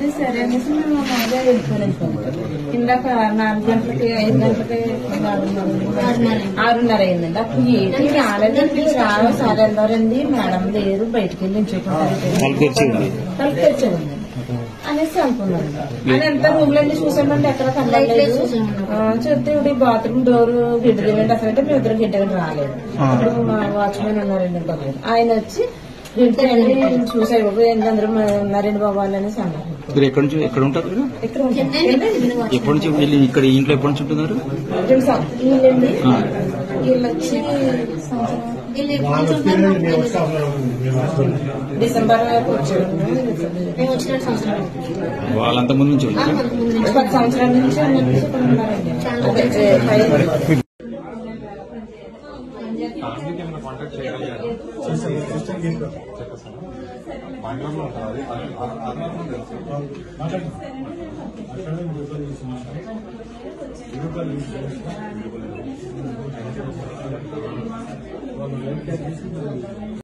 అంటే సరే అనేసి మేము బాగా వెళ్ళిపోయాం. ఇందాక 4 గంటలకి 5 గంటలకి 6:30 అయిందండి. అప్పుడు ఏంటి రాలేదండి, సరే వెళ్దారండి, మేడం లేరు, బయటకు వెళ్ళి తలుపు తెచ్చేదండి అనేసి అనుకున్నాను. అని ఎంత రూమ్ లో చూసామంటే ఎక్కడ కనలేదు. చూస్తే ఇప్పుడు బాత్రూమ్ డోర్ గిడ్డదేమండి అసలు మేము ఇద్దరు గిడ్డగండి రాలేదు. ఇప్పుడు మా వాచ్మెన్ ఉన్నారండి బాబు, ఆయన వచ్చి గిడ్డండి చూసాయి బాబు అందరూ ఉన్నారండి బాబు అనేసి అన్నారు. మీరు ఎక్కడ నుంచి ఎక్కడ ఉంటారు? ఇక్కడ ఎప్పటి నుంచి వెళ్ళి ఇక్కడ ఇంట్లో ఎప్పటి నుంచి ఉంటున్నారు? వీళ్ళండి వీళ్ళు వచ్చి డిసెంబర్ వాళ్ళంత ముందు నుంచి 10 సంవత్సరాల నుంచి ఉన్నారండి.